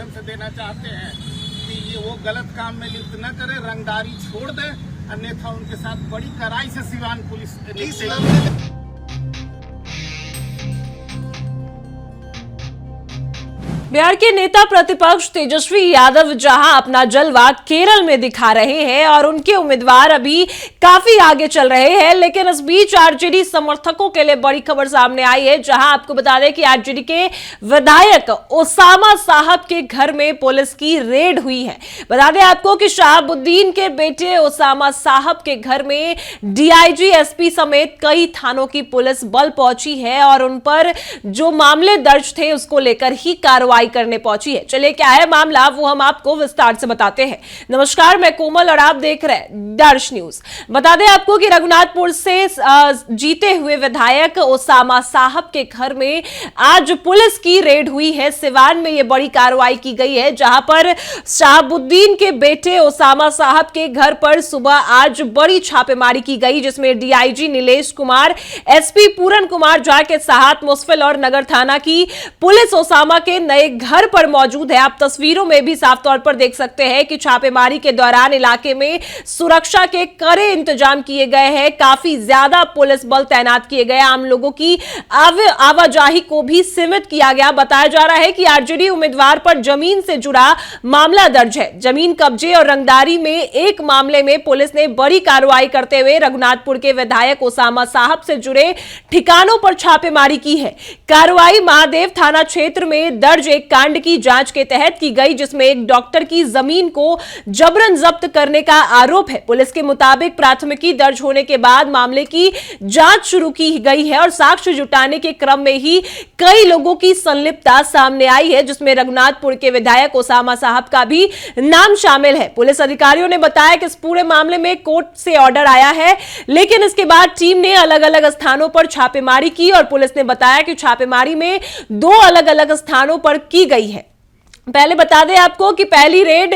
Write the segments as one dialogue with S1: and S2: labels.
S1: माध्यम से देना चाहते हैं कि ये वो गलत काम में लिप्त न करे, रंगदारी छोड़ दें, अन्यथा उनके साथ बड़ी कड़ाई से सिवान पुलिस निपटेगी।
S2: बिहार के नेता प्रतिपक्ष तेजस्वी यादव जहां अपना जलवा केरल में दिखा रहे हैं और उनके उम्मीदवार अभी काफी आगे चल रहे हैं, लेकिन इस बीच आरजेडी समर्थकों के लिए बड़ी खबर सामने आई है, जहां आपको बता दें कि आरजेडी के विधायक ओसामा साहब के घर में पुलिस की रेड हुई है। बता दें आपको कि शहाबुद्दीन के बेटे ओसामा साहब के घर में डीआईजी, एसपी समेत कई थानों की पुलिस बल पहुंची है और उन पर जो मामले दर्ज थे उसको लेकर ही कार्रवाई करने पहुंची है। चलिए क्या है मामला वो हम आपको विस्तार से बताते हैं। नमस्कार, मैं कोमल और आप देख रहे हैं दर्श न्यूज। बता दें आपको कि रघुनाथपुर से जीते हुए विधायक ओसामा साहब के घर में आज पुलिस की रेड हुई है। सिवान में यह बड़ी कार्रवाई की गई है, जहां पर शहाबुद्दीन के बेटे ओसामा साहब के घर पर सुबह आज बड़ी छापेमारी की गई, जिसमें डीआईजी नीलेश कुमार, एसपी पूरन कुमार झा के साथ मुस्फिल और नगर थाना की पुलिस ओसामा के नए घर पर मौजूद है। आप तस्वीरों में भी साफ तौर पर देख सकते हैं कि छापेमारी के दौरान इलाके में सुरक्षा के कड़े इंतजाम किए गए हैं। काफी ज्यादा पुलिस बल तैनात किए गए। आम लोगों की आवाजाही को भी सीमित किया गया। बताया जा रहा है कि आरजेडी उम्मीदवार पर जमीन से जुड़ा मामला दर्ज है। जमीन कब्जे और रंगदारी में एक मामले में पुलिस ने बड़ी कार्रवाई करते हुए रघुनाथपुर के विधायक ओसामा साहब से जुड़े ठिकानों पर छापेमारी की है। कार्रवाई महादेव थाना क्षेत्र में दर्ज एक कांड की जांच के तहत की गई, जिसमें एक डॉक्टर की जमीन को जबरन जब्त करने का आरोप है। पुलिस के मुताबिक प्राथमिकी दर्ज होने के बाद मामले की जांच शुरू की गई है और साक्ष्य जुटाने के क्रम में ही कई लोगों की संलिप्तता सामने आई है, जिसमें रघुनाथपुर के विधायक ओसामा साहब का भी नाम शामिल है। पुलिस अधिकारियों ने बताया कि इस पूरे मामले में कोर्ट से ऑर्डर आया है, लेकिन इसके बाद टीम ने अलग अलग स्थानों पर छापेमारी की और पुलिस ने बताया कि छापेमारी में 2 अलग अलग स्थानों पर की गई है। पहले बता दें आपको कि पहली रेड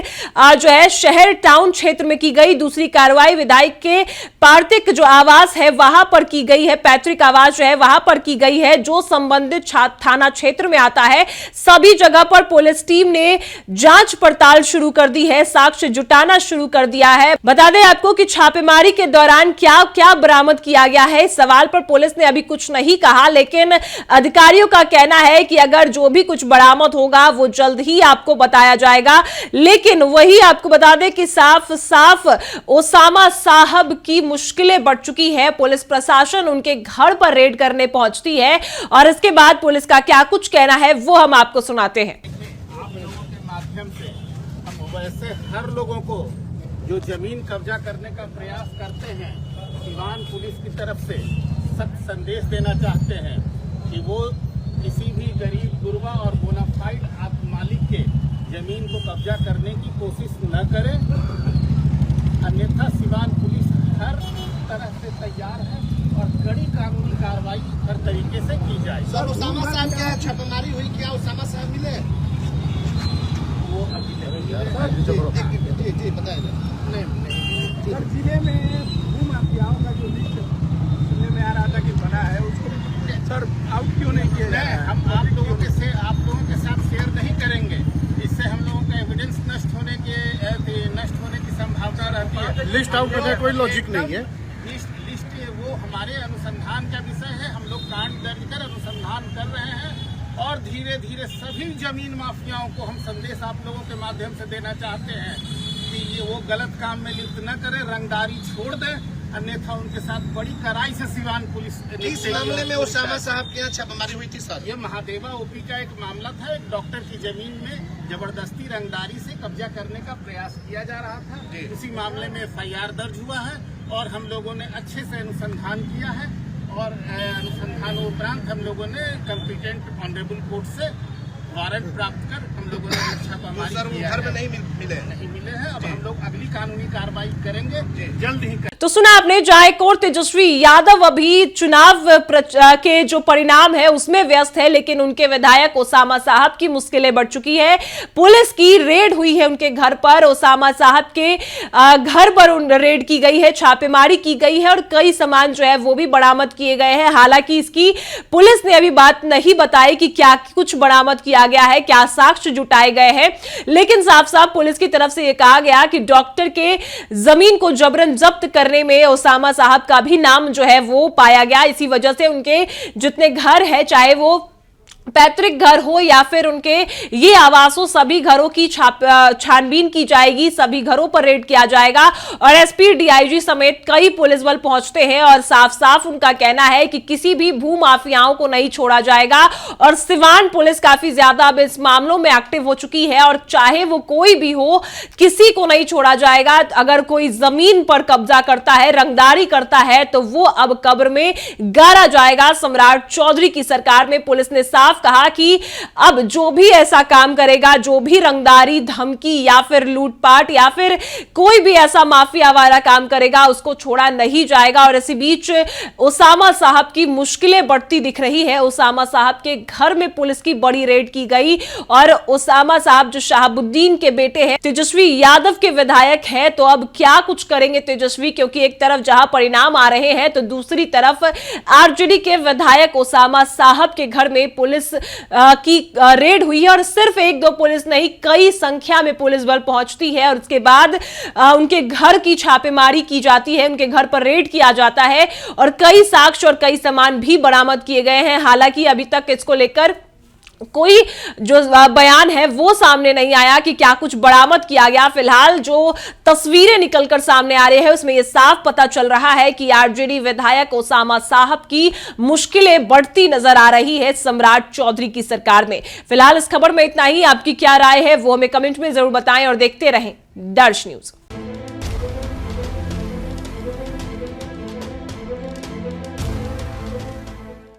S2: जो है शहर टाउन क्षेत्र में की गई। दूसरी कार्रवाई विधायक के पार्थिक जो आवास है वहां पर की गई है, पैतृक आवास जो है वहां पर की गई है, जो संबंधित थाना क्षेत्र में आता है। सभी जगह पर पुलिस टीम ने जांच पड़ताल शुरू कर दी है, साक्ष्य जुटाना शुरू कर दिया है। बता दें आपको कि छापेमारी के दौरान क्या क्या बरामद किया गया है, इस सवाल पर पुलिस ने अभी कुछ नहीं कहा, लेकिन अधिकारियों का कहना है कि अगर जो भी कुछ बरामद होगा वो जल्द ही आपको बताया जाएगा। लेकिन वही आपको बता दें कि साफ साफ ओसामा साहब की मुश्किलें बढ़ चुकी है। पुलिस प्रशासन उनके घर पर रेड करने पहुंचती है और इसके बाद पुलिस का क्या कुछ कहना है वो हम आपको सुनाते हैं।
S1: आप लोगों के माध्यम से हम वैसे हर लोगों को जो जमीन कब्जा करने का प्रयास करते हैं, सिवान पुलिस की तरफ से सख्त संदेश देना चाहते हैं कि वो किसी भी गरीब गुरबा और बोनाफाइड मालिक के जमीन को कब्जा करने की कोशिश न करें, अन्यथा सिवान पुलिस हर तरह से तैयार है और कड़ी कानूनी कार्रवाई हर तरीके से की जाए।
S3: सर, ओसामा साहब क्या छापेमारी हुई, क्या ओसामा साहब मिले?
S1: वो अभी
S3: जी बताइए।
S4: सर, जिले में भूमाफियाओं का जो लिस्ट सुनने में आ रहा था कि बना है, उसको सर आउट क्यों नहीं किया जा रहा है?
S1: हम आप लोगों के साथ शेयर नहीं करेंगे। इससे हम लोगों का एविडेंस नष्ट होने की संभावना रहती है।
S3: लिस्ट आउट करने कोई लॉजिक नहीं है।
S1: लिस्ट वो हमारे अनुसंधान का विषय है। हम लोग कांड दर्ज कर अनुसंधान कर रहे हैं और धीरे धीरे सभी जमीन माफियाओं को हम संदेश आप लोगों के माध्यम से देना चाहते हैं कि ये वो गलत काम में लिप्त न करे, रंगदारी छोड़ दें, अन्यथा उनके साथ बड़ी कड़ाई से सिवान पुलिस
S3: इस मामले में ओसामा साहब के यहाँ छापेमारी हुई थी सर?
S1: ये महादेवा ओपी का एक मामला था। एक डॉक्टर की जमीन में जबरदस्ती रंगदारी से कब्जा करने का प्रयास किया जा रहा था। उसी मामले में एफआईआर दर्ज हुआ है और हम लोगों ने अच्छे से अनुसंधान किया है और अनुसंधान उपरांत हम लोगों ने कॉम्पिटेंट ऑनरेबल कोर्ट से वारंट प्राप्त कर हम लोगों ने छापामारी किया है।
S3: घर में नहीं
S1: मिले हैं। अब हम लोग अगली कानूनी कार्रवाई करेंगे, जल्द ही करेंगे।
S2: तो सुना आपने, जहां एक और तेजस्वी यादव अभी चुनाव के जो परिणाम है उसमें व्यस्त है, लेकिन उनके विधायक ओसामा साहब की मुश्किलें बढ़ चुकी है। पुलिस की रेड हुई है उनके घर पर, ओसामा साहब के घर पर रेड की गई है, छापेमारी की गई है और कई सामान जो है वो भी बरामद किए गए हैं। हालांकि इसकी पुलिस ने अभी बात नहीं बताई कि क्या कुछ बरामद किया किया गया है, क्या साक्ष्य जुटाए गए हैं। लेकिन साफ साफ पुलिस की तरफ से यह कहा गया कि डॉक्टर के जमीन को जबरन जब्त करने में ओसामा साहब का भी नाम जो है वो पाया गया। इसी वजह से उनके जितने घर है, चाहे वो पैतृक घर हो या फिर उनके ये आवास हो, सभी घरों की छानबीन की जाएगी, सभी घरों पर रेड किया जाएगा और एसपी, डीआईजी समेत कई पुलिस बल पहुंचते हैं और साफ साफ उनका कहना है कि किसी भी भू माफियाओं को नहीं छोड़ा जाएगा। और सिवान पुलिस काफी ज्यादा अब इस मामलों में एक्टिव हो चुकी है और चाहे वो कोई भी हो, किसी को नहीं छोड़ा जाएगा। अगर कोई जमीन पर कब्जा करता है, रंगदारी करता है, तो वो अब कब्र में गाड़ा जाएगा। सम्राट चौधरी की सरकार में पुलिस ने साफ कहा कि अब जो भी ऐसा काम करेगा, जो भी रंगदारी, धमकी या फिर लूटपाट या फिर कोई भी ऐसा माफिया वाला काम करेगा, उसको छोड़ा नहीं जाएगा। और इसी बीच ओसामा साहब की मुश्किलें बढ़ती दिख रही है। ओसामा साहब के घर में पुलिस की बड़ी रेड की गई और ओसामा साहब जो शहाबुद्दीन के बेटे हैं, तेजस्वी यादव के विधायक हैं, तो अब क्या कुछ करेंगे तेजस्वी, क्योंकि एक तरफ जहां परिणाम आ रहे हैं तो दूसरी तरफ आरजेडी के विधायक ओसामा साहब के घर में पुलिस की रेड हुई है और सिर्फ एक दो पुलिस नहीं, कई संख्या में पुलिस बल पहुंचती है और उसके बाद उनके घर की छापेमारी की जाती है, उनके घर पर रेड किया जाता है और कई साक्ष्य और कई सामान भी बरामद किए गए हैं। हालांकि अभी तक इसको लेकर कोई जो बयान है वो सामने नहीं आया कि क्या कुछ बरामद किया गया। फिलहाल जो तस्वीरें निकलकर सामने आ रही है उसमें यह साफ पता चल रहा है कि आरजेडी विधायक ओसामा साहब की मुश्किलें बढ़ती नजर आ रही है सम्राट चौधरी की सरकार में। फिलहाल इस खबर में इतना ही। आपकी क्या राय है वो हमें कमेंट में जरूर बताएं और देखते रहें दर्श न्यूज।